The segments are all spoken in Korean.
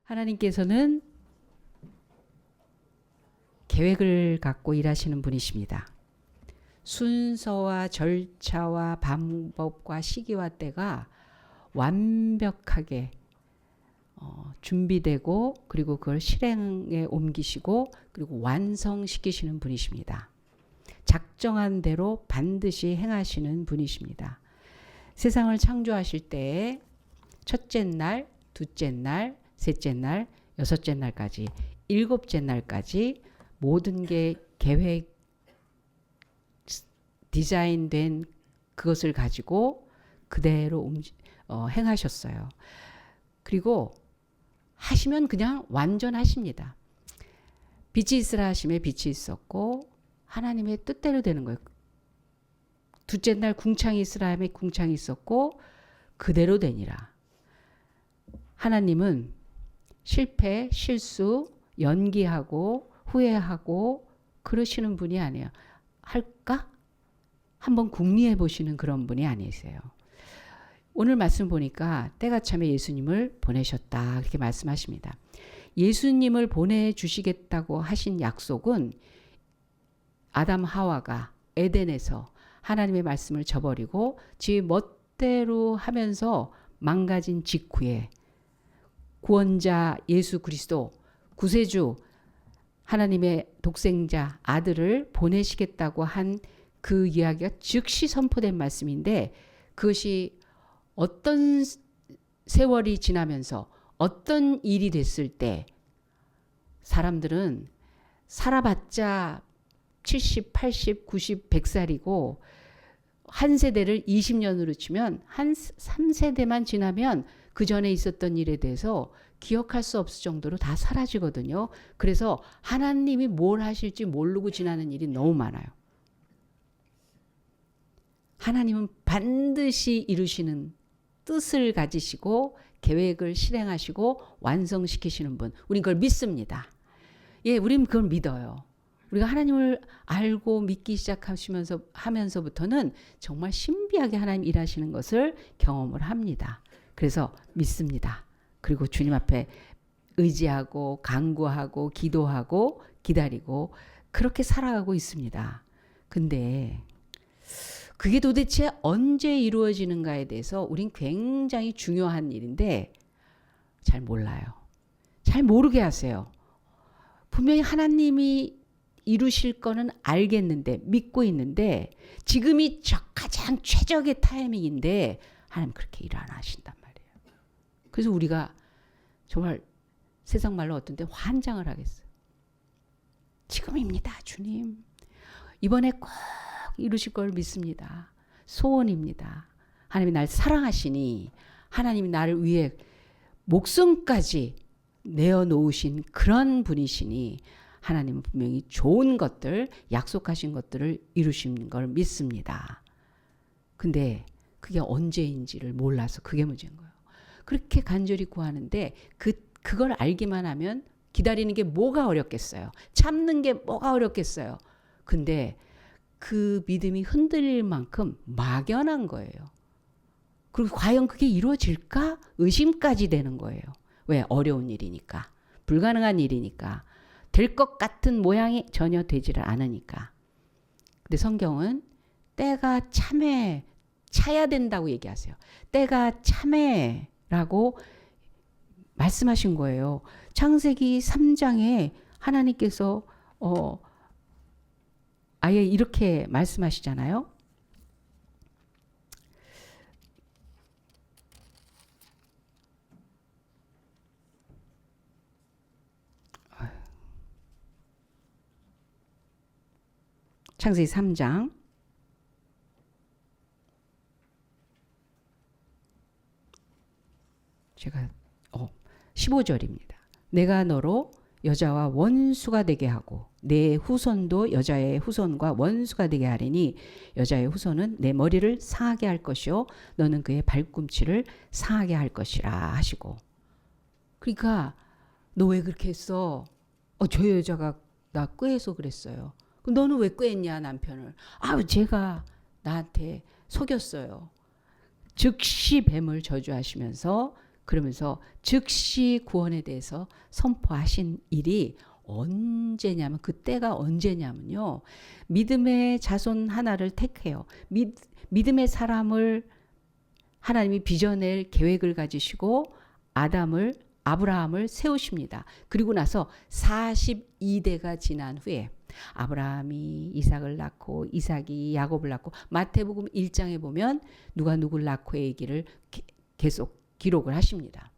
하나님께서는 계획을 갖고 일하시는 분이십니다. 순서와 절차와 방법과 시기와 때가 완벽하게 준비되고 그리고 그걸 실행에 옮기시고 그리고 완성시키시는 분이십니다. 작정한 대로 반드시 행하시는 분이십니다. 세상을 창조하실 때 첫째 날, 둘째 날, 셋째 날, 여섯째 날까지, 일곱째 날까지 모든 게 계획 디자인된 그것을 가지고 그대로 행하셨어요. 그리고 하시면 그냥 완전하십니다. 빛이 있으라 하심에 빛이 있었고 하나님의 뜻대로 되는 거예요. 둘째 날 궁창이 있으라 하심에 궁창이 있었고 그대로 되니라. 하나님은 실패, 실수, 연기하고 후회하고 그러시는 분이 아니에요. 할까? 한번 궁리해 보시는 그런 분이 아니세요. 오늘 말씀 보니까 때가 참에 예수님을 보내셨다 그렇게 말씀하십니다. 예수님을 보내주시겠다고 하신 약속은 아담 하와가 에덴에서 하나님의 말씀을 저버리고 지 멋대로 하면서 망가진 직후에 구원자 예수 그리스도 구세주 하나님의 독생자 아들을 보내시겠다고 한 그 이야기가 즉시 선포된 말씀인데 그것이 어떤 세월이 지나면서 어떤 일이 됐을 때 사람들은 살아봤자 70, 80, 90, 100살이고 한 세대를 20년으로 치면 한 3세대만 지나면 그 전에 있었던 일에 대해서 기억할 수 없을 정도로 다 사라지거든요. 그래서 하나님이 뭘 하실지 모르고 지나는 일이 너무 많아요. 하나님은 반드시 이루시는 뜻을 가지시고 계획을 실행하시고 완성시키시는 분. 우린 그걸 믿습니다. 예, 우린 그걸 믿어요. 우리가 하나님을 알고 믿기 하면서부터는 정말 신비하게 하나님 일하시는 것을 경험을 합니다. 그래서 믿습니다. 그리고 주님 앞에 의지하고 간구하고 기도하고 기다리고 그렇게 살아가고 있습니다. 근데 그게 도대체 언제 이루어지는가에 대해서 우린 굉장히 중요한 일인데 잘 몰라요. 잘 모르게 하세요. 분명히 하나님이 이루실 거는 알겠는데 믿고 있는데 지금이 가장 최적의 타이밍인데 하나님 그렇게 일 안 하신단 말이에요. 그래서 우리가 정말 세상 말로 어떤 때 환장을 하겠어요. 지금입니다, 주님. 이번에 꼭 이루실 걸 믿습니다. 소원입니다. 하나님이 날 사랑하시니 하나님이 나를 위해 목숨까지 내어놓으신 그런 분이시니 하나님은 분명히 좋은 것들, 약속하신 것들을 이루신 걸 믿습니다. 근데 그게 언제인지를 몰라서 그게 문제인 거예요. 그렇게 간절히 구하는데 그걸 알기만 하면 기다리는 게 뭐가 어렵겠어요. 참는 게 뭐가 어렵겠어요. 근데 그 믿음이 흔들릴 만큼 막연한 거예요. 그리고 과연 그게 이루어질까? 의심까지 되는 거예요. 왜? 어려운 일이니까. 불가능한 일이니까. 될 것 같은 모양이 전혀 되지를 않으니까. 근데 성경은 때가 참에 차야 된다고 얘기하세요. 때가 참에라고 말씀하신 거예요. 창세기 3장에 하나님께서 아예 이렇게 말씀하시잖아요. 창세기 3장 제가 15절입니다. 내가 너로 여자와 원수가 되게 하고 내 후손도 여자의 후손과 원수가 되게 하리니 여자의 후손은 내 머리를 상하게 할 것이요 너는 그의 발꿈치를 상하게 할 것이라 하시고. 그러니까 너 왜 그렇게 했어? 저 여자가 나 꾀해서 그랬어요. 그럼 너는 왜 꾀했냐 남편을? 제가 나한테 속였어요. 즉시 뱀을 저주하시면서 그러면서 즉시 구원에 대해서 선포하신 일이 언제냐면, 그때가 언제냐면요. 믿음의 자손 하나를 택해요. 믿음의 사람을 하나님이 빚어낼 계획을 가지시고 아브라함을 세우십니다. 그리고 나서 42대가 지난 후에 아브라함이 이삭을 낳고 이삭이 야곱을 낳고, 마태복음 1장에 보면 누가 누굴 낳고의 얘기를 계속 기록을 하십니다.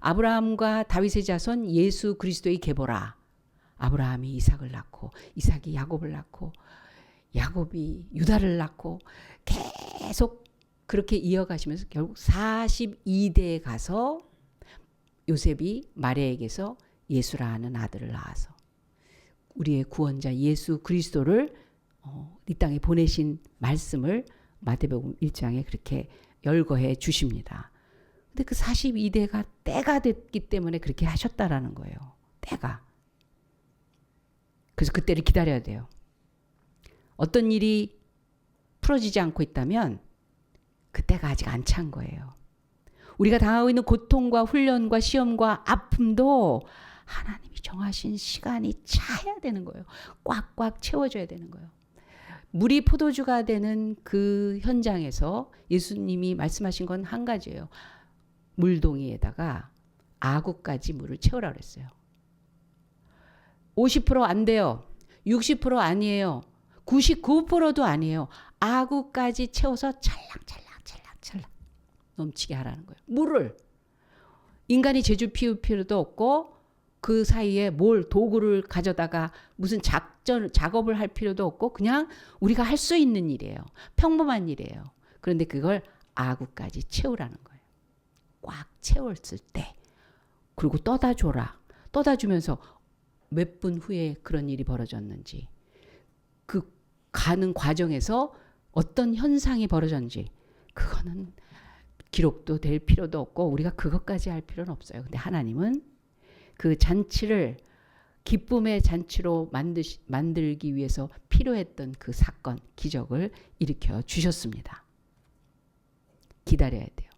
아브라함과 다윗의 자손 예수 그리스도의 계보라. 아브라함이 이삭을 낳고 이삭이 야곱을 낳고 야곱이 유다를 낳고 계속 그렇게 이어가시면서 결국 42대에 가서 요셉이 마리아에게서 예수라 하는 아들을 낳아서 우리의 구원자 예수 그리스도를 이 땅에 보내신 말씀을 마태복음 1장에 그렇게 열거해 주십니다. 근데 그 42대가 때가 됐기 때문에 그렇게 하셨다라는 거예요. 때가. 그래서 그때를 기다려야 돼요. 어떤 일이 풀어지지 않고 있다면 그때가 아직 안 찬 거예요. 우리가 당하고 있는 고통과 훈련과 시험과 아픔도 하나님이 정하신 시간이 차야 되는 거예요. 꽉꽉 채워줘야 되는 거예요. 물이 포도주가 되는 그 현장에서 예수님이 말씀하신 건 한 가지예요. 물동이에다가 아구까지 물을 채우라 그랬어요. 50%안 돼요. 60% 아니에요. 99%도 아니에요. 아구까지 채워서 찰랑찰랑 넘치게 하라는 거예요. 물을. 인간이 제주 피울 필요도 없고 그 사이에 도구를 가져다가 무슨 작업을 할 필요도 없고 그냥 우리가 할 수 있는 일이에요. 평범한 일이에요. 그런데 그걸 아구까지 채우라는 거예요. 꽉 채웠을 때. 그리고 떠다 줘라. 떠다 주면서 몇 분 후에 그런 일이 벌어졌는지, 그 가는 과정에서 어떤 현상이 벌어졌는지, 그거는 기록도 될 필요도 없고 우리가 그것까지 할 필요는 없어요. 근데 하나님은 그 잔치를 기쁨의 잔치로 만들기 위해서 필요했던 그 사건, 기적을 일으켜 주셨습니다. 기다려야 돼요.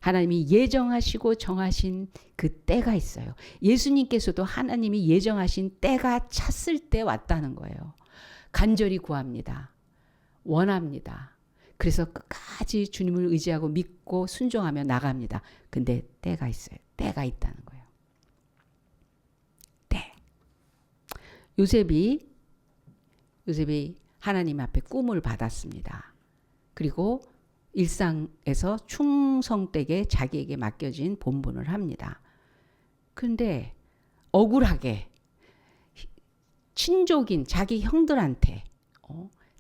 하나님이 예정하시고 정하신 그 때가 있어요. 예수님께서도 하나님이 예정하신 때가 찼을 때 왔다는 거예요. 간절히 구합니다. 원합니다. 그래서 끝까지 주님을 의지하고 믿고 순종하며 나갑니다. 근데 때가 있어요. 때가 있다는 거예요. 때. 요셉이 하나님 앞에 꿈을 받았습니다. 그리고 일상에서 충성되게 자기에게 맡겨진 본분을 합니다. 그런데 억울하게 친족인 자기 형들한테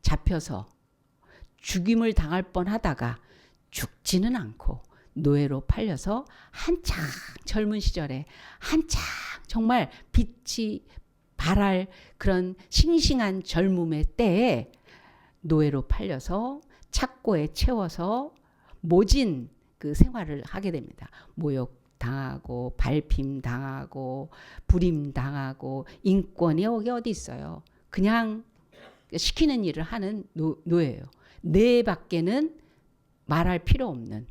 잡혀서 죽임을 당할 뻔하다가 죽지는 않고 노예로 팔려서 한창 젊은 시절에 한창 정말 빛이 발할 그런 싱싱한 젊음의 때에 노예로 팔려서 착고에 채워서 모진 그 생활을 하게 됩니다. 모욕 당하고 발핌 당하고 불임 당하고 인권이 여기 어디 있어요. 그냥 시키는 일을 하는 노예예요. 내 밖에는 말할 필요 없는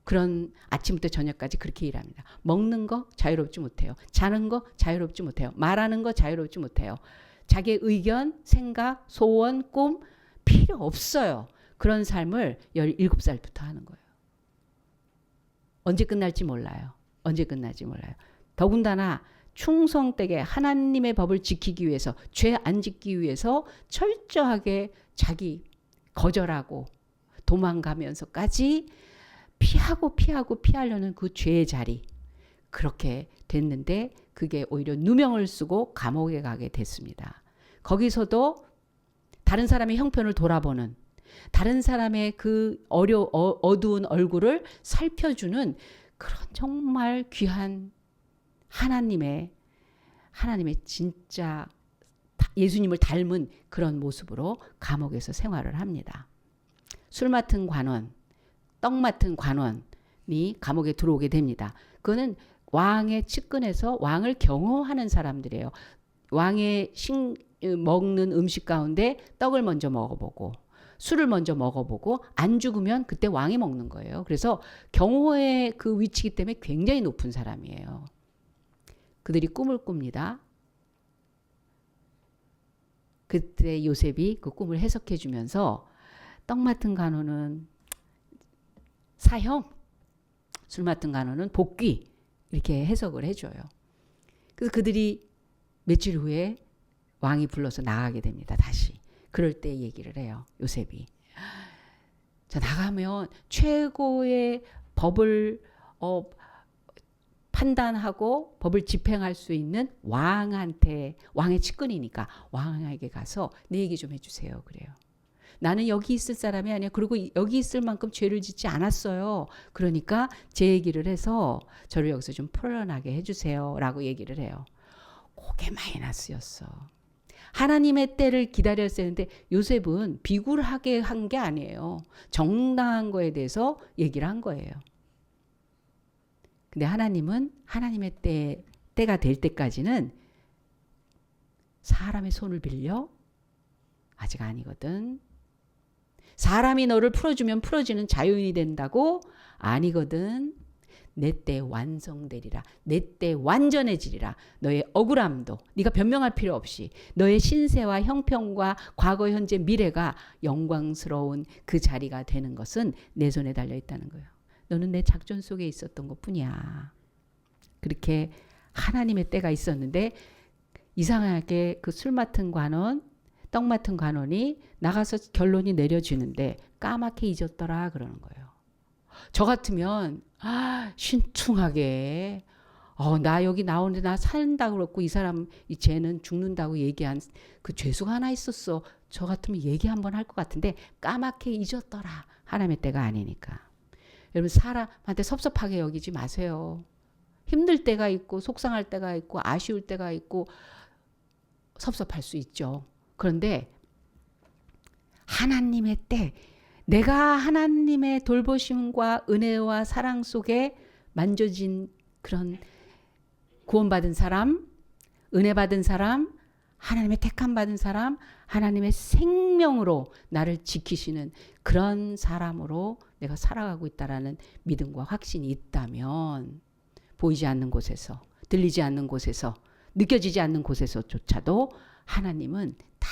그런 아침부터 저녁까지 그렇게 일합니다. 먹는 거 자유롭지 못해요. 자는 거 자유롭지 못해요. 말하는 거 자유롭지 못해요. 자기의 의견, 생각, 소원, 꿈 필요 없어요. 그런 삶을 17살부터 하는 거예요. 언제 끝날지 몰라요. 언제 끝날지 몰라요. 더군다나 충성되게 하나님의 법을 지키기 위해서, 죄 안 짓기 위해서 철저하게 자기 거절하고 도망가면서까지 피하려는 그 죄의 자리, 그렇게 됐는데 그게 오히려 누명을 쓰고 감옥에 가게 됐습니다. 거기서도 다른 사람의 형편을 돌아보는, 다른 사람의 그 어두운 얼굴을 살펴주는 그런 정말 귀한 하나님의 진짜 예수님을 닮은 그런 모습으로 감옥에서 생활을 합니다. 술 맡은 관원, 떡 맡은 관원이 감옥에 들어오게 됩니다. 그거는 왕의 측근에서 왕을 경호하는 사람들이에요. 왕의 먹는 음식 가운데 떡을 먼저 먹어보고 술을 먼저 먹어보고 안 죽으면 그때 왕이 먹는 거예요. 그래서 경호의 그 위치이기 때문에 굉장히 높은 사람이에요. 그들이 꿈을 꿉니다. 그때 요셉이 그 꿈을 해석해 주면서 떡 맡은 간호는 사형, 술 맡은 간호는 복귀, 이렇게 해석을 해줘요. 그래서 그들이 며칠 후에 왕이 불러서 나가게 됩니다. 다시. 그럴 때 얘기를 해요. 요셉이. 자, 나가면 최고의 법을 판단하고 법을 집행할 수 있는 왕한테, 왕의 측근이니까 왕에게 가서 내 얘기 좀 해주세요. 그래요. 나는 여기 있을 사람이 아니야. 그리고 여기 있을 만큼 죄를 짓지 않았어요. 그러니까 제 얘기를 해서 저를 여기서 좀 풀어나게 해주세요. 라고 얘기를 해요. 그게 마이너스였어. 하나님의 때를 기다렸어야 했는데 요셉은 비굴하게 한 게 아니에요. 정당한 거에 대해서 얘기를 한 거예요. 근데 하나님은 하나님의 때가 될 때까지는 사람의 손을 빌려? 아직 아니거든. 사람이 너를 풀어주면 풀어지는 자유인이 된다고? 아니거든. 내 때 완성되리라. 내 때 완전해지리라. 너의 억울함도 네가 변명할 필요 없이 너의 신세와 형편과 과거, 현재, 미래가 영광스러운 그 자리가 되는 것은 내 손에 달려있다는 거예요. 너는 내 작전 속에 있었던 것뿐이야. 그렇게 하나님의 때가 있었는데 이상하게 그 술 맡은 관원, 떡 맡은 관원이 나가서 결론이 내려지는데 까맣게 잊었더라 그러는 거예요. 저 같으면 신중하게 나 여기 나오는데 나 산다고 그랬고 이 사람 이 쟤는 죽는다고 얘기한 그 죄수가 하나 있었어. 저 같으면 얘기 한번 할 것 같은데 까맣게 잊었더라. 하나님의 때가 아니니까. 여러분 사람한테 섭섭하게 여기지 마세요. 힘들 때가 있고 속상할 때가 있고 아쉬울 때가 있고 섭섭할 수 있죠. 그런데 하나님의 때 내가 하나님의 돌보심과 은혜와 사랑 속에 만져진 그런 구원받은 사람, 은혜 받은 사람, 하나님의 택함 받은 사람, 하나님의 생명으로 나를 지키시는 그런 사람으로 내가 살아가고 있다라는 믿음과 확신이 있다면 보이지 않는 곳에서, 들리지 않는 곳에서, 느껴지지 않는 곳에서조차도 하나님은 다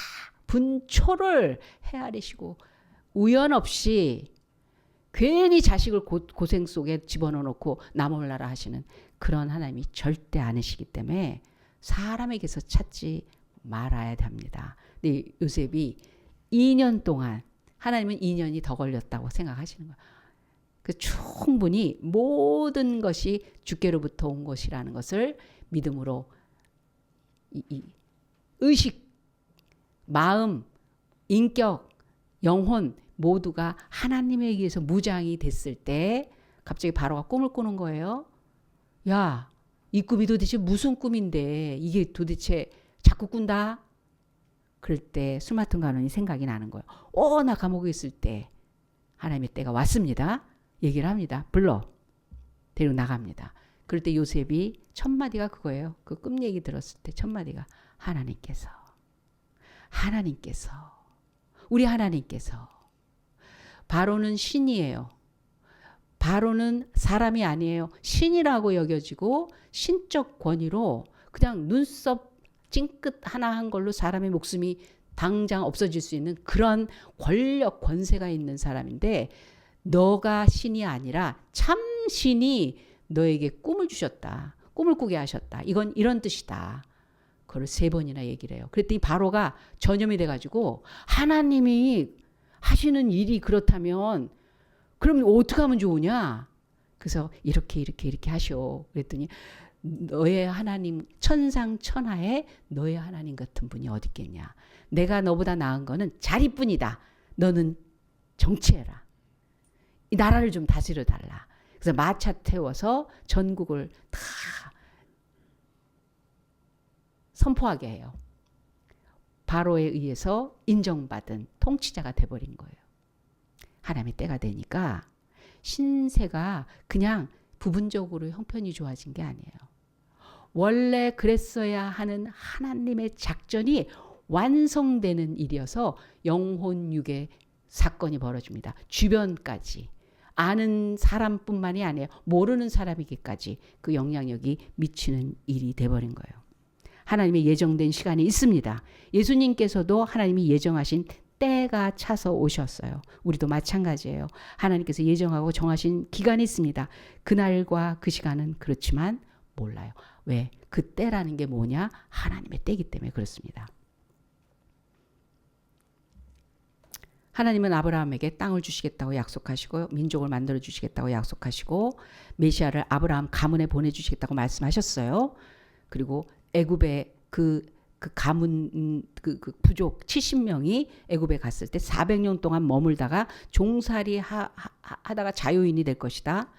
분초를 헤아리시고 우연 없이 괜히 자식을 고생 속에 집어넣어 놓고 나 몰라라 하시는 그런 하나님이 절대 아니시기 때문에 사람에게서 찾지 말아야 합니다. 근데 요셉이 2년 동안 하나님은 2년이 더 걸렸다고 생각하시는 거예요. 그 충분히 모든 것이 주께로부터 온 것이라는 것을 믿음으로 이 의식, 마음, 인격, 영혼 모두가 하나님에 의해서 무장이 됐을 때 갑자기 바로가 꿈을 꾸는 거예요. 야, 이 꿈이 도대체 무슨 꿈인데 이게 도대체 자꾸 꾼다? 그럴 때 술 맡은 간원이 생각이 나는 거예요. 나 감옥에 있을 때 하나님의 때가 왔습니다. 얘기를 합니다. 불러 데리고 나갑니다. 그럴 때 요셉이 첫 마디가 그거예요. 그 꿈 얘기 들었을 때 첫 마디가 하나님께서 우리 하나님께서 바로는 신이에요. 바로는 사람이 아니에요. 신이라고 여겨지고 신적 권위로 그냥 눈썹 찡긋 하나 한 걸로 사람의 목숨이 당장 없어질 수 있는 그런 권력 권세가 있는 사람인데 너가 신이 아니라 참 신이 너에게 꿈을 주셨다. 꿈을 꾸게 하셨다. 이건 이런 뜻이다. 그걸 3번이나 얘기를 해요. 그랬더니 바로가 전염이 돼가지고 하나님이 하시는 일이 그렇다면 그럼 어떻게 하면 좋으냐? 그래서 이렇게 하시오. 그랬더니 너의 하나님 천상천하에 너의 하나님 같은 분이 어디 있겠냐. 내가 너보다 나은 거는 자리뿐이다. 너는 정치해라. 이 나라를 좀 다스려 달라. 그래서 마차 태워서 전국을 다 선포하게 해요. 바로에 의해서 인정받은 통치자가 돼버린 거예요. 하나님의 때가 되니까 신세가 그냥 부분적으로 형편이 좋아진 게 아니에요. 원래 그랬어야 하는 하나님의 작전이 완성되는 일이어서 영혼 육의 사건이 벌어집니다. 주변까지. 아는 사람뿐만이 아니에요. 모르는 사람에게까지 그 영향력이 미치는 일이 돼버린 거예요. 하나님의 예정된 시간이 있습니다. 예수님께서도 하나님이 예정하신 때가 차서 오셨어요. 우리도 마찬가지예요. 하나님께서 예정하고 정하신 기간이 있습니다. 그날과 그 시간은 그렇지만 몰라요. 왜? 그 때라는 게 뭐냐? 하나님의 때이기 때문에 그렇습니다. 하나님은 아브라함에게 땅을 주시겠다고 약속하시고 민족을 만들어 주시겠다고 약속하시고 메시아를 아브라함 가문에 보내주시겠다고 말씀하셨어요. 그리고 애굽의 그 가문 그 부족 70명이 애굽에 갔을 때 400년 동안 머물다가 종살이 하다가 자유인이 될 것이다.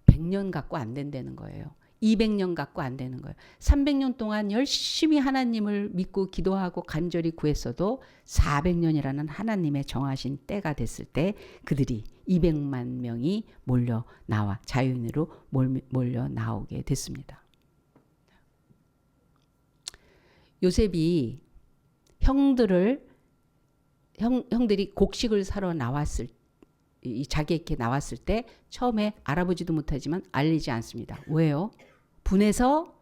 100년 갖고 안 된다는 거예요. 200년 갖고 안 되는 거예요. 300년 동안 열심히 하나님을 믿고 기도하고 간절히 구했어도 400년이라는 하나님의 정하신 때가 됐을 때 그들이 200만 명이 몰려 나와 자유인으로 몰려 나오게 됐습니다. 요셉이 형들이 곡식을 사러 나왔을 자기에게 나왔을 때 처음에 알아보지도 못하지만 알리지 않습니다. 왜요? 분해서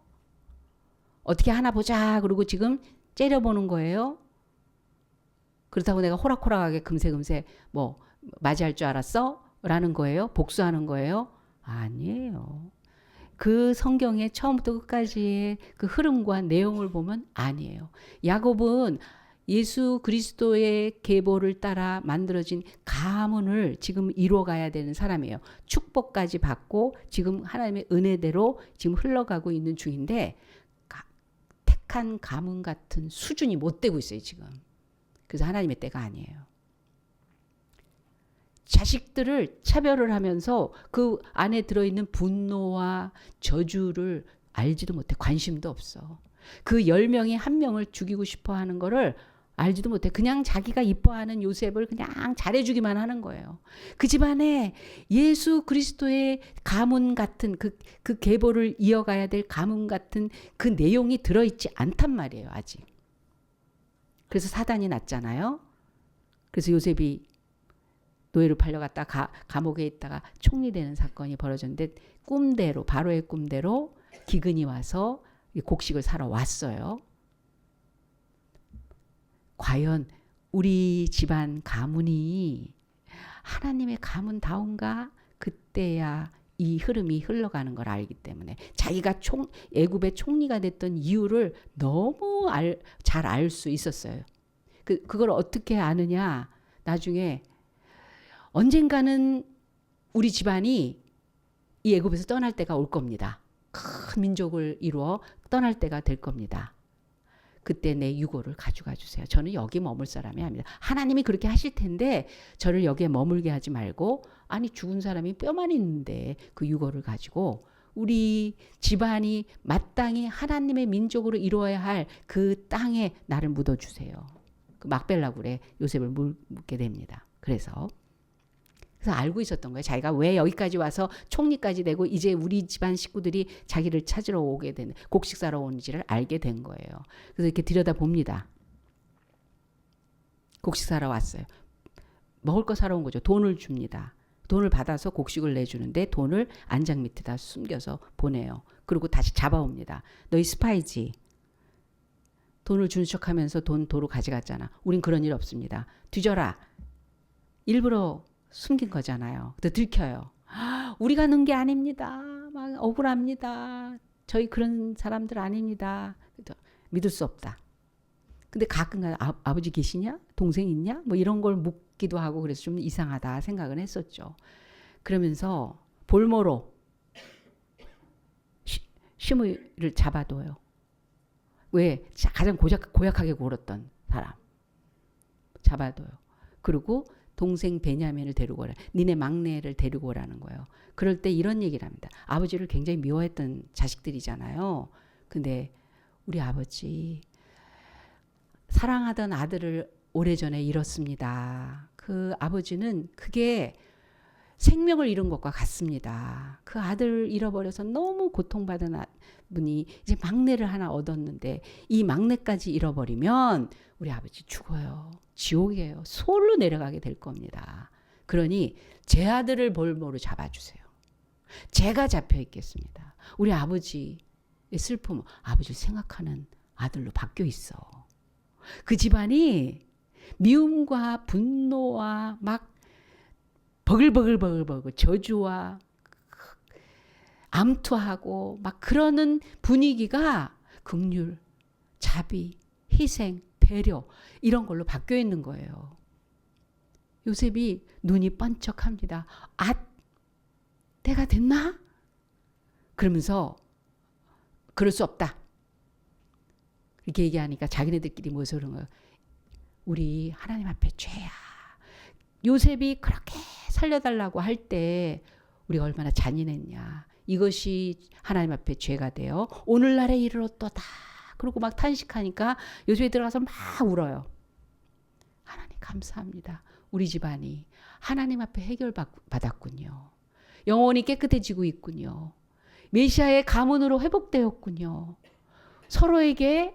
어떻게 하나 보자 그러고 지금 째려보는 거예요. 그렇다고 내가 호락호락하게 금세금세 뭐 맞이할 줄 알았어? 라는 거예요. 복수하는 거예요. 아니에요. 그 성경의 처음부터 끝까지의 그 흐름과 내용을 보면 아니에요. 야곱은 예수 그리스도의 계보를 따라 만들어진 가문을 지금 이루어가야 되는 사람이에요. 축복까지 받고 지금 하나님의 은혜대로 지금 흘러가고 있는 중인데 택한 가문 같은 수준이 못 되고 있어요 지금. 그래서 하나님의 때가 아니에요. 자식들을 차별을 하면서 그 안에 들어있는 분노와 저주를 알지도 못해. 관심도 없어. 그 10명이 한 명을 죽이고 싶어 하는 거를 알지도 못해. 그냥 자기가 이뻐하는 요셉을 그냥 잘해주기만 하는 거예요. 그 집안에 예수 그리스도의 가문 같은 그 계보를 이어가야 될 가문 같은 그 내용이 들어있지 않단 말이에요. 아직. 그래서 사단이 났잖아요. 그래서 요셉이 노예로 팔려갔다 감옥에 있다가 총리되는 사건이 벌어졌는데 꿈대로 바로의 꿈대로 기근이 와서 곡식을 사러 왔어요. 과연 우리 집안 가문이 하나님의 가문다운가? 그때야 이 흐름이 흘러가는 걸 알기 때문에 자기가 애굽의 총리가 됐던 이유를 너무 잘 알 수 있었어요. 그걸 어떻게 아느냐? 나중에 언젠가는 우리 집안이 이 애굽에서 떠날 때가 올 겁니다. 큰 민족을 이루어 떠날 때가 될 겁니다. 그때 내 유고를 가져가 주세요. 저는 여기 머물 사람이 아닙니다. 하나님이 그렇게 하실 텐데 저를 여기에 머물게 하지 말고 아니 죽은 사람이 뼈만 있는데 그 유고를 가지고 우리 집안이 마땅히 하나님의 민족으로 이루어야 할 그 땅에 나를 묻어주세요. 그 막벨라굴에 요셉을 묻게 됩니다. 그래서 알고 있었던 거예요. 자기가 왜 여기까지 와서 총리까지 되고 이제 우리 집안 식구들이 자기를 찾으러 오게 되는 곡식 사러 오는지를 알게 된 거예요. 그래서 이렇게 들여다봅니다. 곡식 사러 왔어요. 먹을 거 사러 온 거죠. 돈을 줍니다. 돈을 받아서 곡식을 내주는데 돈을 안장 밑에다 숨겨서 보내요. 그리고 다시 잡아옵니다. 너희 스파이지. 돈을 준 척하면서 돈 도로 가져갔잖아. 우린 그런 일 없습니다. 뒤져라. 일부러 숨긴 거잖아요. 또 들켜요. 우리가 넣은 게 아닙니다. 막 억울합니다. 저희 그런 사람들 아닙니다. 믿을 수 없다. 근데 가끔가다 아버지 계시냐? 동생 있냐? 뭐 이런 걸 묻기도 하고 그래서 좀 이상하다 생각은 했었죠. 그러면서 볼모로 시므이를 잡아둬요. 왜? 가장 고약하게 굴었던 사람. 잡아둬요. 그리고 동생 베냐민을 데리고 오라. 니네 막내를 데리고 오라는 거예요. 그럴 때 이런 얘기를 합니다. 아버지를 굉장히 미워했던 자식들이잖아요. 근데 우리 아버지 사랑하던 아들을 오래전에 잃었습니다. 그 아버지는 그게 생명을 잃은 것과 같습니다. 그 아들을 잃어버려서 너무 고통받은 분이 이제 막내를 하나 얻었는데 이 막내까지 잃어버리면 우리 아버지 죽어요. 지옥이에요. 솔로 내려가게 될 겁니다. 그러니 제 아들을 볼모로 잡아주세요. 제가 잡혀 있겠습니다. 우리 아버지의 슬픔, 아버지를 생각하는 아들로 바뀌어 있어. 그 집안이 미움과 분노와 막 버글버글 저주와 암투하고 막 그러는 분위기가 긍휼, 자비, 희생, 배려 이런 걸로 바뀌어 있는 거예요. 요셉이 눈이 번쩍합니다. 아, 때가 됐나? 그러면서 그럴 수 없다. 이렇게 얘기하니까 자기네들끼리 모여서 그런 거예요. 우리 하나님 앞에 죄야. 요셉이 그렇게 살려달라고 할 때 우리가 얼마나 잔인했냐. 이것이 하나님 앞에 죄가 되어 오늘날에 이르렀도다. 그러고 막 탄식하니까 요셉이 들어가서 막 울어요. 하나님 감사합니다. 우리 집안이 하나님 앞에 해결받았군요. 영혼이 깨끗해지고 있군요. 메시아의 가문으로 회복되었군요. 서로에게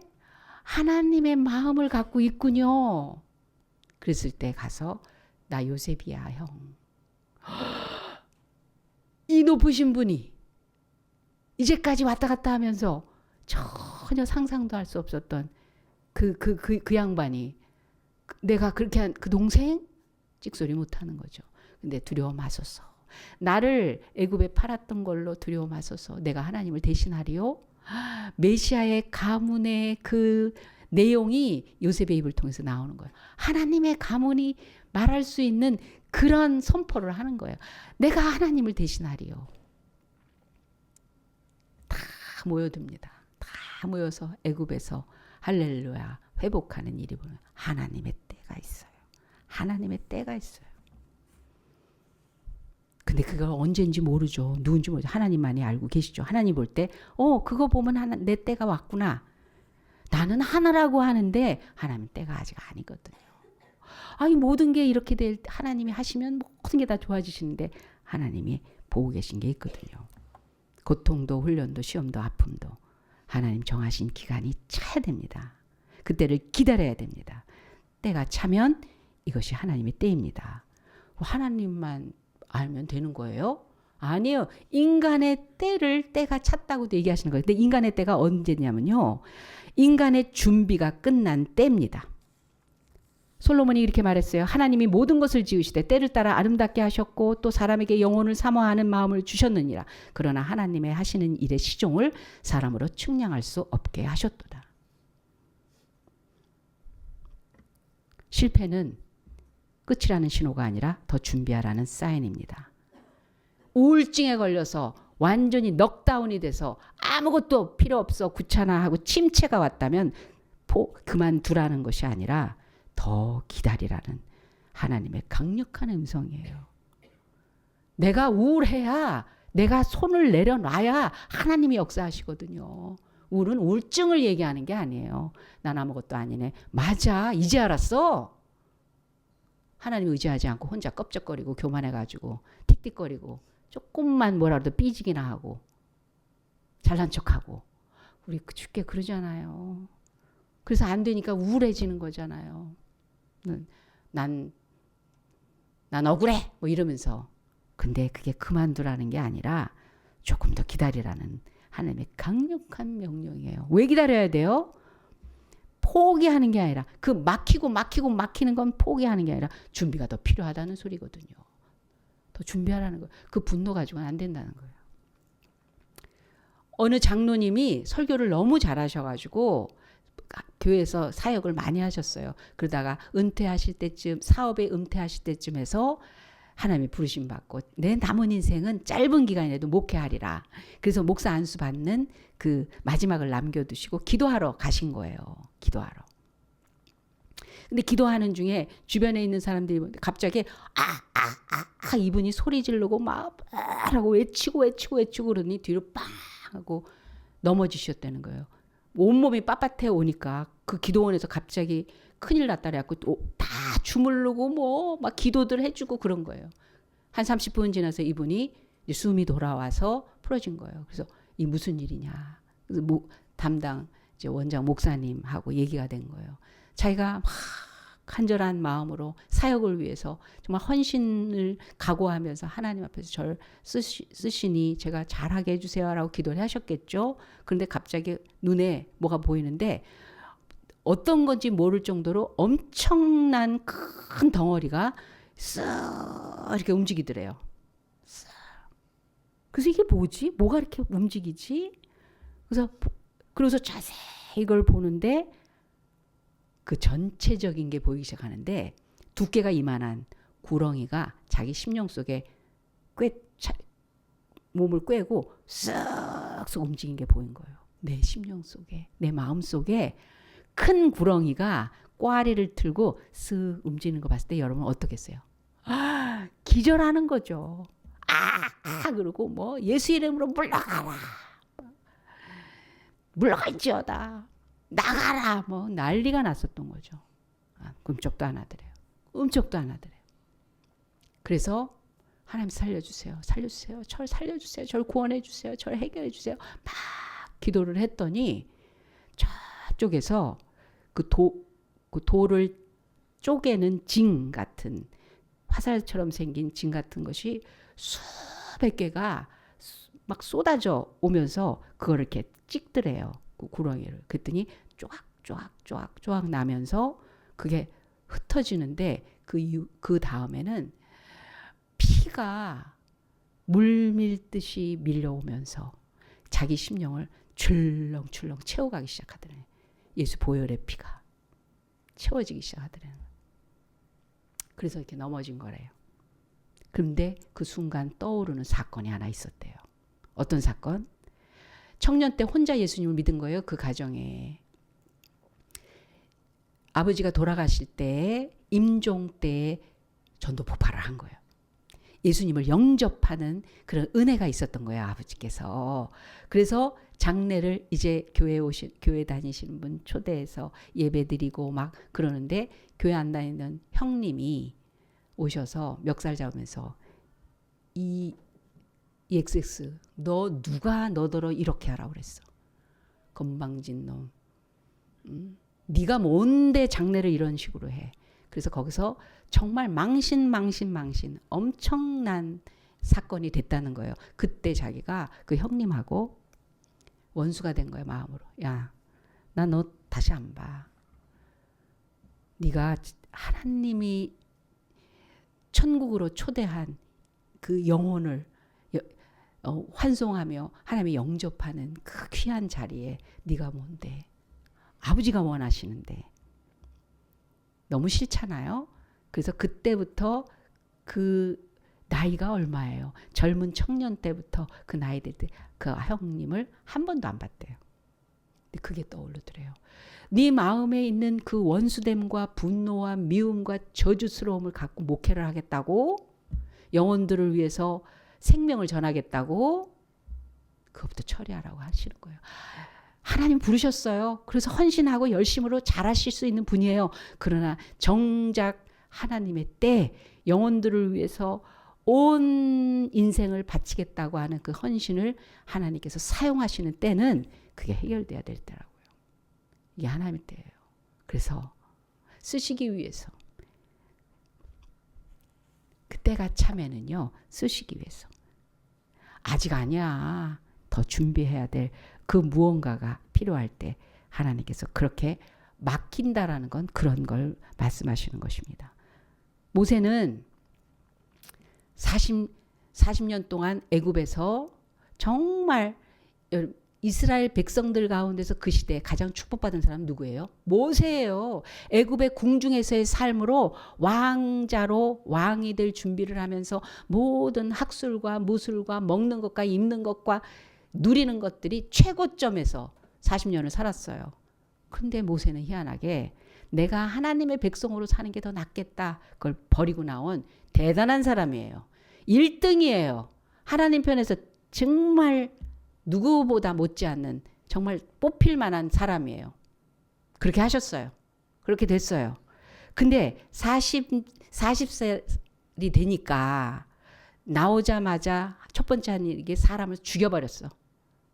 하나님의 마음을 갖고 있군요. 그랬을 때 가서 나 요셉이야 형. 이 높으신 분이 이제까지 왔다 갔다 하면서 전혀 상상도 할 수 없었던 그 양반이 내가 그렇게 한 그 동생? 찍소리 못하는 거죠. 근데 두려워 마소서. 나를 애굽에 팔았던 걸로 두려워 마소서. 내가 하나님을 대신하리요. 메시아의 가문의 그 내용이 요셉의 입을 통해서 나오는 거예요. 하나님의 가문이 말할 수 있는 그런 선포를 하는 거예요. 내가 하나님을 대신하리요. 다 모여듭니다. 다 모여서 애굽에서 할렐루야 회복하는 일이 보면 하나님의 때가 있어요. 하나님의 때가 있어요. 근데 그걸 언제인지 모르죠. 누군지 모르죠. 하나님만이 알고 계시죠. 하나님 볼 때 그거 보면 내 때가 왔구나. 나는 하나라고 하는데 하나님 때가 아직 아니거든요. 아니 모든 게 이렇게 하나님이 하시면 모든 게 다 좋아지시는데 하나님이 보고 계신 게 있거든요. 고통도 훈련도 시험도 아픔도 하나님 정하신 기간이 차야 됩니다. 그때를 기다려야 됩니다. 때가 차면 이것이 하나님의 때입니다. 하나님만 알면 되는 거예요? 아니에요. 인간의 때가 찼다고도 얘기하시는 거예요. 근데 인간의 때가 언제냐면요. 인간의 준비가 끝난 때입니다. 솔로몬이 이렇게 말했어요. 하나님이 모든 것을 지으시되 때를 따라 아름답게 하셨고 또 사람에게 영혼을 사모하는 마음을 주셨느니라. 그러나 하나님의 하시는 일의 시종을 사람으로 측량할 수 없게 하셨도다. 실패는 끝이라는 신호가 아니라 더 준비하라는 사인입니다. 우울증에 걸려서 완전히 넉다운이 돼서 아무것도 필요 없어 귀찮아하고 침체가 왔다면 그만두라는 것이 아니라 더 기다리라는 하나님의 강력한 음성이에요. 내가 우울해야 내가 손을 내려놔야 하나님이 역사하시거든요. 우울은 우울증을 얘기하는 게 아니에요. 난 아무것도 아니네. 맞아. 이제 알았어. 하나님 의지하지 않고 혼자 껍적거리고 교만해가지고 틱틱거리고 조금만 뭐라도 삐지기나 하고 잘난 척하고 우리 쉽게 그러잖아요. 그래서 안 되니까 우울해지는 거잖아요. 난 억울해 뭐 이러면서. 근데 그게 그만두라는 게 아니라 조금 더 기다리라는 하나님의 강력한 명령이에요. 왜 기다려야 돼요? 포기하는 게 아니라 그 막히는 건 포기하는 게 아니라 준비가 더 필요하다는 소리거든요. 더 준비하라는 거예요. 그 분노 가지고는 안 된다는 거예요. 어느 장로님이 설교를 너무 잘하셔가지고 교회에서 사역을 많이 하셨어요. 그러다가 은퇴하실 때쯤 사업에 은퇴하실 때쯤에서 하나님이 부르심 받고 내 남은 인생은 짧은 기간이라도 목회하리라. 그래서 목사 안수 받는 그 마지막을 남겨두시고 기도하러 가신 거예요. 기도하러. 근데 기도하는 중에 주변에 있는 사람들이 갑자기 이분이 소리 지르고 막 하고 외치고 그러니 뒤로 빵 하고 넘어지셨다는 거예요. 온몸이 빳빳해 오니까 그 기도원에서 갑자기 큰일 났다 그래갖고 다 주물르고 뭐 막 기도들 해주고 그런 거예요. 한 30분 지나서 이분이 이제 숨이 돌아와서 풀어진 거예요. 그래서 이 무슨 일이냐. 그래서 담당 이제 원장 목사님하고 얘기가 된 거예요. 자기가 막 간절한 마음으로 사역을 위해서 정말 헌신을 각오하면서 하나님 앞에서 저를 쓰시니 제가 잘하게 해주세요라고 기도를 하셨겠죠. 그런데 갑자기 눈에 뭐가 보이는데 어떤 건지 모를 정도로 엄청난 큰 덩어리가 쓱 이렇게 움직이더래요. 그래서 이게 뭐지? 뭐가 이렇게 움직이지? 그래서 자세히 이걸 보는데 그 전체적인 게 보이기 시작하는데 두께가 이만한 구렁이가 자기 심령 속에 몸을 꿰고 쓱쓱 움직인 게 보인 거예요. 내 심령 속에, 내 마음 속에 큰 구렁이가 꽈리를 틀고 쓱 움직이는 거 봤을 때 여러분 어떻겠어요? 기절하는 거죠. 그러고 뭐 예수 이름으로 물러가라. 물러갈지어다. 나가라. 뭐 난리가 났었던 거죠. 꿈쩍도 안 하더래요. 꿈쩍도 안 하더래요. 그래서 하나님 살려주세요. 살려주세요. 절 살려주세요. 절 구원해주세요. 절 해결해주세요. 막 기도를 했더니 저쪽에서 그 돌을 쪼개는 징 같은 화살처럼 생긴 징 같은 것이 수백 개가 막 쏟아져 오면서 그걸 이렇게 찍더래요. 그 구렁이를. 그랬더니 쪼악 나면서 그게 흩어지는데 그 다음에는 피가 물 밀듯이 밀려오면서 자기 심령을 출렁출렁 채워가기 시작하더래요. 예수 보혈의 피가 채워지기 시작하더래요. 그래서 이렇게 넘어진 거래요. 그런데 그 순간 떠오르는 사건이 하나 있었대요. 어떤 사건? 청년 때 혼자 예수님을 믿은 거예요. 그 가정에. 아버지가 돌아가실 때 임종 때 전도 폭발을 한 거예요. 예수님을 영접하는 그런 은혜가 있었던 거예요. 아버지께서. 그래서 장례를 이제 교회 다니시는 분 초대해서 예배드리고 막 그러는데 교회 안 다니는 형님이 오셔서 멱살 잡으면서 이 XX 너 누가 너더러 이렇게 하라고 그랬어. 건방진 놈. 네가 뭔데 장례를 이런 식으로 해. 그래서 거기서 정말 망신 엄청난 사건이 됐다는 거예요. 그때 자기가 그 형님하고 원수가 된 거예요. 마음으로. 야, 나 너 다시 안 봐. 네가 하나님이 천국으로 초대한 그 영혼을 환송하며 하나님이 영접하는 그 귀한 자리에 네가 뭔데. 아버지가 원하시는데. 너무 싫잖아요. 그래서 그때부터 그 나이가 얼마예요? 젊은 청년 때부터 그 나이 될 때 그 형님을 한 번도 안 봤대요. 근데 그게 떠오르더래요. 네 마음에 있는 그 원수됨과 분노와 미움과 저주스러움을 갖고 목회를 하겠다고? 영혼들을 위해서 생명을 전하겠다고? 그것부터 처리하라고 하시는 거예요. 하나님 부르셨어요. 그래서 헌신하고 열심으로 잘하실 수 있는 분이에요. 그러나 정작 하나님의 때 영혼들을 위해서 온 인생을 바치겠다고 하는 그 헌신을 하나님께서 사용하시는 때는 그게 해결돼야 될 때라고요. 이게 하나님의 때예요. 그래서 쓰시기 위해서 그때가 참에는요. 쓰시기 위해서 아직 아니야. 더 준비해야 될 그 무언가가 필요할 때 하나님께서 그렇게 맡긴다라는 건 그런 걸 말씀하시는 것입니다. 모세는 40년 동안 애굽에서 정말 이스라엘 백성들 가운데서 그 시대에 가장 축복받은 사람은 누구예요? 모세예요. 애굽의 궁중에서의 삶으로 왕자로 왕이 될 준비를 하면서 모든 학술과 무술과 먹는 것과 입는 것과 누리는 것들이 최고점에서 40년을 살았어요. 근데 모세는 희한하게 내가 하나님의 백성으로 사는 게 더 낫겠다. 그걸 버리고 나온 대단한 사람이에요. 1등이에요. 하나님 편에서 정말 누구보다 못지않는 정말 뽑힐 만한 사람이에요. 그렇게 하셨어요. 그렇게 됐어요. 근데 40살이 되니까 나오자마자 첫 번째 한 일이 사람을 죽여버렸어.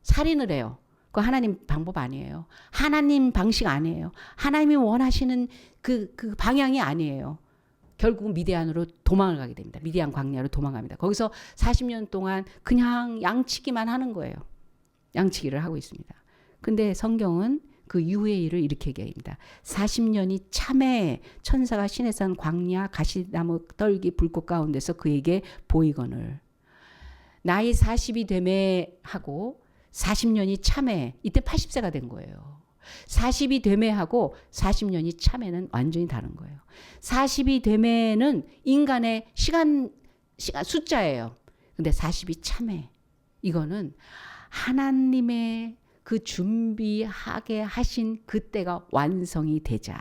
살인을 해요. 그거 하나님 방법 아니에요. 하나님 방식 아니에요. 하나님이 원하시는 그 방향이 아니에요. 결국 미디안으로 도망을 가게 됩니다. 미디안 광야로 도망갑니다. 거기서 40년 동안 그냥 양치기만 하는 거예요. 양치기를 하고 있습니다. 근데 성경은 그 이후의 일을 이렇게 얘기합니다. 40년이 참에 천사가 시내산 광야 가시나무 떨기 불꽃 가운데서 그에게 보이거늘. 나이 40이 되매 하고 40년이 참에, 이때 80세가 된 거예요. 40이 되매 하고 40년이 참에는 완전히 다른 거예요. 40이 되매는 인간의 시간 숫자예요. 근데 40이 참에, 이거는 하나님의 그 준비하게 하신 그때가 완성이 되자.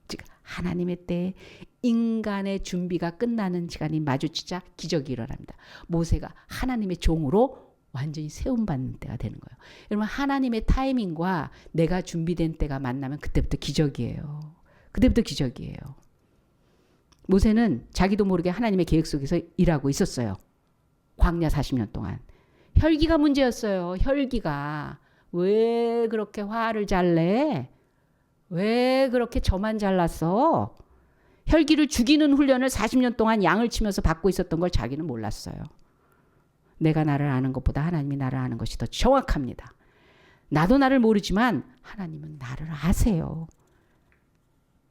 즉 하나님의 때 인간의 준비가 끝나는 시간이 마주치자 기적이 일어납니다. 모세가 하나님의 종으로 완전히 세움받는 때가 되는 거예요. 여러분 하나님의 타이밍과 내가 준비된 때가 만나면 그때부터 기적이에요. 그때부터 기적이에요. 모세는 자기도 모르게 하나님의 계획 속에서 일하고 있었어요. 광야 40년 동안. 혈기가 문제였어요. 혈기가. 왜 그렇게 화를 잘 내? 왜 그렇게 저만 잘났어? 혈기를 죽이는 훈련을 40년 동안 양을 치면서 받고 있었던 걸 자기는 몰랐어요. 내가 나를 아는 것보다 하나님이 나를 아는 것이 더 정확합니다. 나도 나를 모르지만 하나님은 나를 아세요.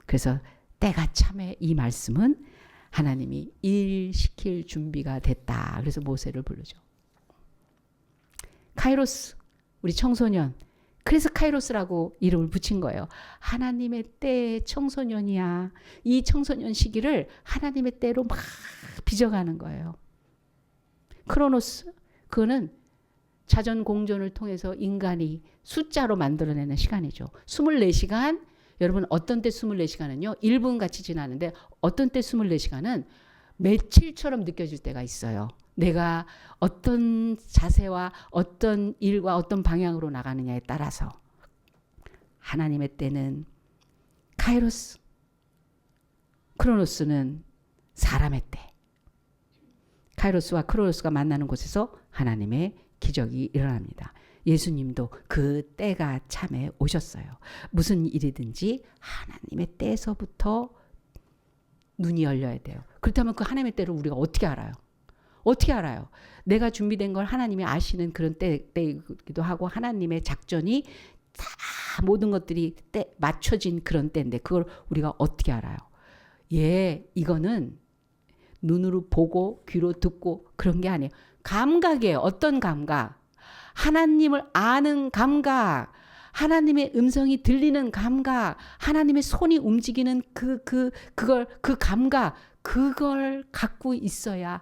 그래서 때가 참에 이 말씀은 하나님이 일 시킬 준비가 됐다. 그래서 모세를 부르죠. 카이로스, 우리 청소년. 그래서 카이로스라고 이름을 붙인 거예요. 하나님의 때의 청소년이야. 이 청소년 시기를 하나님의 때로 막 빚어가는 거예요. 크로노스, 그거는 자전 공전을 통해서 인간이 숫자로 만들어내는 시간이죠. 24시간, 여러분 어떤 때 24시간은요. 1분 같이 지나는데 어떤 때 24시간은 며칠처럼 느껴질 때가 있어요. 내가 어떤 자세와 어떤 일과 어떤 방향으로 나가느냐에 따라서. 하나님의 때는 카이로스, 크로노스는 사람의 때. 카이로스와 크로노스가 만나는 곳에서 하나님의 기적이 일어납니다. 예수님도 그 때가 참에 오셨어요. 무슨 일이든지 하나님의 때에서부터 눈이 열려야 돼요. 그렇다면 그 하나님의 때를 우리가 어떻게 알아요? 어떻게 알아요? 내가 준비된 걸 하나님이 아시는 그런 때이기도 하고 하나님의 작전이 다 모든 것들이 때 맞춰진 그런 때인데 그걸 우리가 어떻게 알아요? 이거는 눈으로 보고 귀로 듣고 그런 게 아니에요. 감각이에요. 어떤 감각? 하나님을 아는 감각, 하나님의 음성이 들리는 감각, 하나님의 손이 움직이는 그 감각, 그걸 갖고 있어야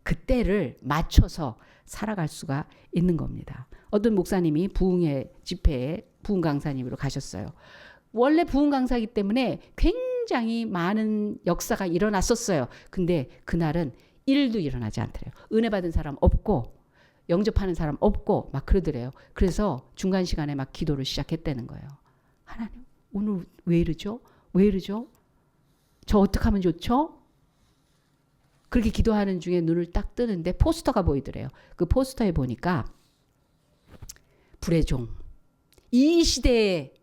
그 때를 맞춰서 살아갈 수가 있는 겁니다. 어떤 목사님이 부흥회 집회에 부흥 강사님으로 가셨어요. 원래 부흥 강사이기 때문에 굉장히 많은 역사가 일어났었어요. 근데 그날은 일도 일어나지 않더래요. 은혜 받은 사람 없고 영접하는 사람 없고 막 그러더래요. 그래서 중간 시간에 막 기도를 시작했다는 거예요. 하나님 오늘 왜 이러죠? 왜 이러죠? 저 어떻게 하면 좋죠? 그렇게 기도하는 중에 눈을 딱 뜨는데 포스터가 보이더래요. 그 포스터에 보니까 불의 종, 이 시대에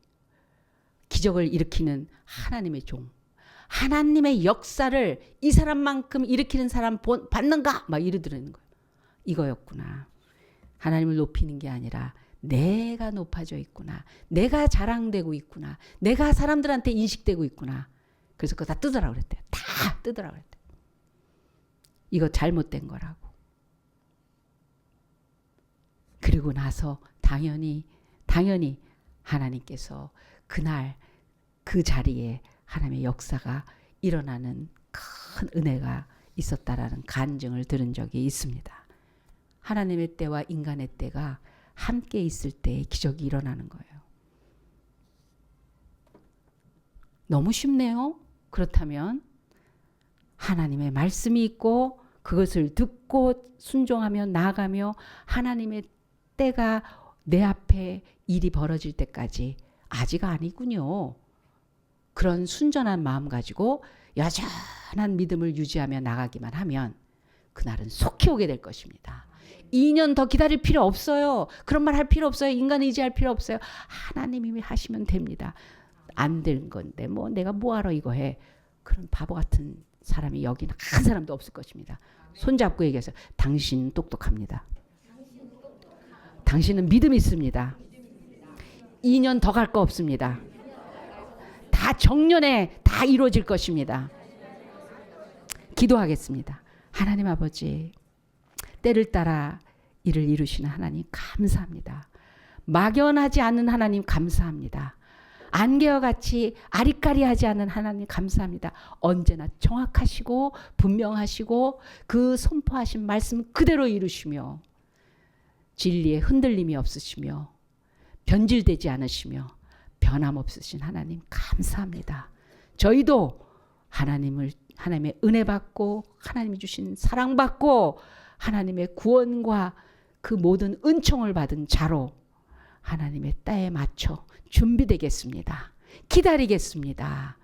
기적을 일으키는 하나님의 종, 하나님의 역사를 이 사람만큼 일으키는 사람 봤는가? 막 이러더라는 거예요. 이거였구나. 하나님을 높이는 게 아니라 내가 높아져 있구나. 내가 자랑되고 있구나. 내가 사람들한테 인식되고 있구나. 그래서 그거 다 뜨더라고 그랬대요. 다 뜨더라고 그랬대요. 이거 잘못된 거라고. 그리고 나서 당연히 하나님께서 그날 그 자리에 하나님의 역사가 일어나는 큰 은혜가 있었다라는 간증을 들은 적이 있습니다. 하나님의 때와 인간의 때가 함께 있을 때 기적이 일어나는 거예요. 너무 쉽네요. 그렇다면 하나님의 말씀이 있고 그것을 듣고 순종하며 나아가며 하나님의 때가 내 앞에 일이 벌어질 때까지 아직 아니군요. 그런 순전한 마음 가지고 여전한 믿음을 유지하며 나가기만 하면 그날은 속히 오게 될 것입니다. 2년 더 기다릴 필요 없어요. 그런 말 할 필요 없어요. 인간 의지할 필요 없어요. 하나님이 하시면 됩니다. 안 된 건데 뭐 내가 뭐하러 이거 해. 그런 바보 같은 사람이 여기는 한 사람도 없을 것입니다. 손잡고 얘기해서 당신 똑똑합니다. 당신은 믿음이 있습니다. 2년 더 갈 거 없습니다. 다 정년에 다 이루어질 것입니다. 기도하겠습니다. 하나님 아버지, 때를 따라 일을 이루시는 하나님 감사합니다. 막연하지 않는 하나님 감사합니다. 안개와 같이 아리까리하지 않은 하나님 감사합니다. 언제나 정확하시고 분명하시고 그 선포하신 말씀 그대로 이루시며 진리에 흔들림이 없으시며 변질되지 않으시며 변함없으신 하나님 감사합니다. 저희도 하나님의 은혜 받고 하나님이 주신 사랑 받고 하나님의 구원과 그 모든 은총을 받은 자로 하나님의 때에 맞춰 준비되겠습니다. 기다리겠습니다.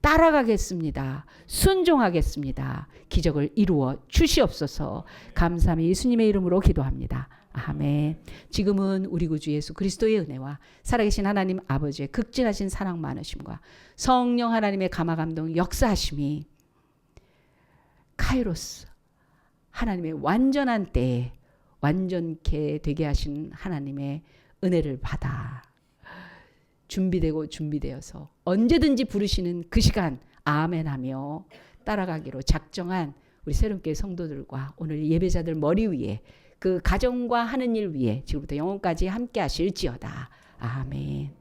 따라가겠습니다. 순종하겠습니다. 기적을 이루어 주시옵소서. 감사함이 예수님의 이름으로 기도합니다. 아멘. 지금은 우리 구주 예수 그리스도의 은혜와 살아계신 하나님 아버지의 극진하신 사랑 많으심과 성령 하나님의 감화감동 역사하심이 카이로스 하나님의 완전한 때에 완전케 되게 하신 하나님의 은혜를 받아 준비되어서 언제든지 부르시는 그 시간 아멘하며 따라가기로 작정한 우리 새롭게 성도들과 오늘 예배자들 머리 위에 그 가정과 하는 일 위에 지금부터 영혼까지 함께 하실지어다. 아멘.